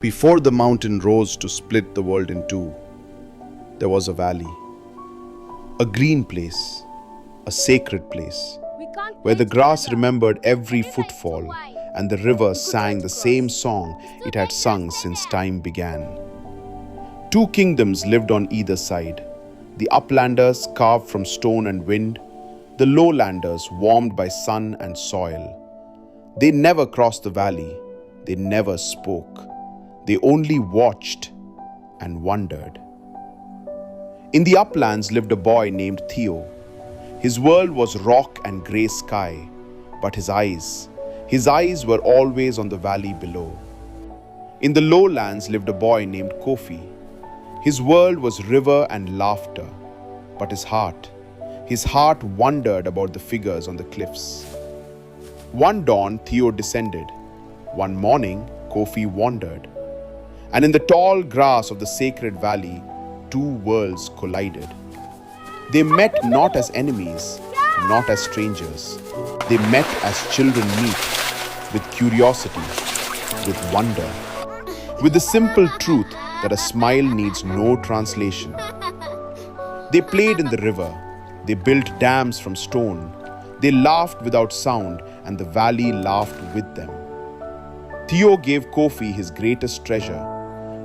Before the mountain rose to split the world in two, there was a valley, a green place, a sacred place, where the grass remembered every footfall and the river sang the same song it had sung since time began. Two kingdoms lived on either side, the uplanders carved from stone and wind, the lowlanders warmed by sun and soil. They never crossed the valley, they never spoke. They only watched and wondered. In the uplands lived a boy named Theo. His world was rock and grey sky, but his eyes were always on the valley below. In the lowlands lived a boy named Kofi. His world was river and laughter, but his heart wondered about the figures on the cliffs. One dawn, Theo descended. One morning, Kofi wandered. And in the tall grass of the sacred valley, two worlds collided. They met not as enemies, not as strangers. They met as children meet, with curiosity, with wonder, with the simple truth that a smile needs no translation. They played in the river. They built dams from stone. They laughed without sound, and the valley laughed with them. Theo gave Kofi his greatest treasure,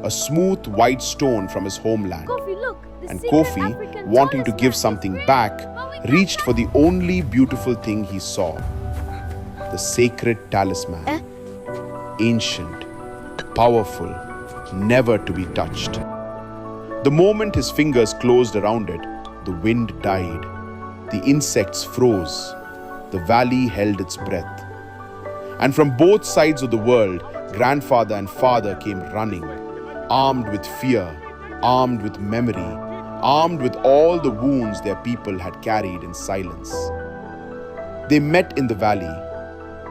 a smooth white stone from his homeland. And Kofi, wanting to give something back, reached for the only beautiful thing he saw, the sacred talisman. Ancient, powerful, never to be touched. The moment his fingers closed around it, the wind died. The insects froze. The valley held its breath. And from both sides of the world, grandfather and father came running, armed with fear, armed with memory, armed with all the wounds their people had carried in silence. They met in the valley,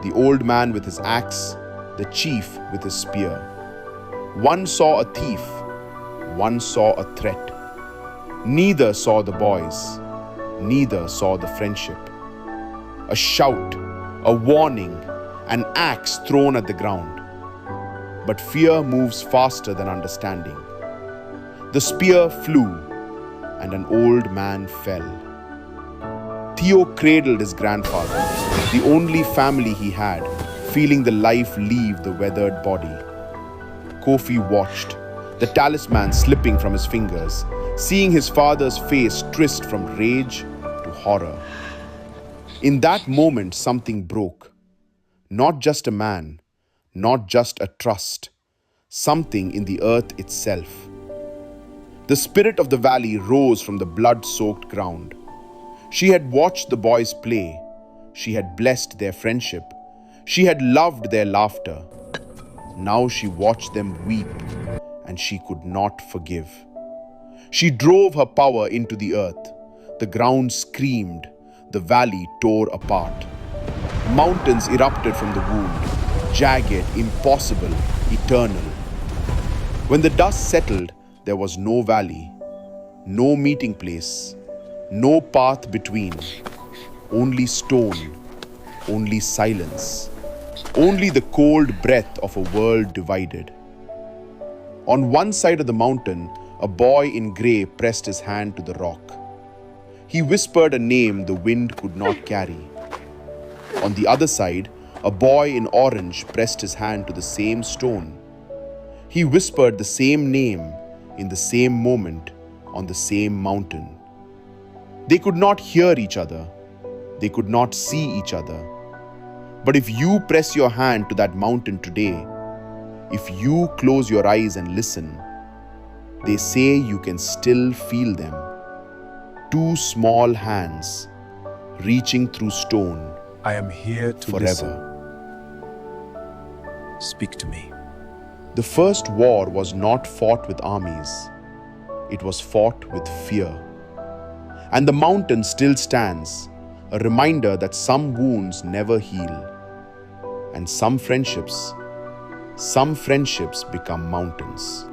the old man with his axe, the chief with his spear. One saw a thief, one saw a threat. Neither saw the boys, neither saw the friendship. A shout, a warning, an axe thrown at the ground. But fear moves faster than understanding. The spear flew, and an old man fell. Theo cradled his grandfather, the only family he had, feeling the life leave the weathered body. Kofi watched, the talisman slipping from his fingers, seeing his father's face twist from rage to horror. In that moment, something broke. Not just a man, not just a trust, something in the earth itself. The spirit of the valley rose from the blood-soaked ground. She had watched the boys play. She had blessed their friendship. She had loved their laughter. Now she watched them weep, and she could not forgive. She drove her power into the earth. The ground screamed. The valley tore apart. Mountains erupted from the wound, jagged, impossible, eternal. When the dust settled, there was no valley, no meeting place, no path between, only stone, only silence, only the cold breath of a world divided. On one side of the mountain, a boy in grey pressed his hand to the rock. He whispered a name the wind could not carry. On the other side, a boy in orange pressed his hand to the same stone. He whispered the same name in the same moment on the same mountain. They could not hear each other. They could not see each other. But if you press your hand to that mountain today, if you close your eyes and listen, they say you can still feel them. Two small hands reaching through stone. I am here to forever. Listen. Speak to me. The first war was not fought with armies. It was fought with fear. And the mountain still stands, a reminder that some wounds never heal. And some friendships become mountains.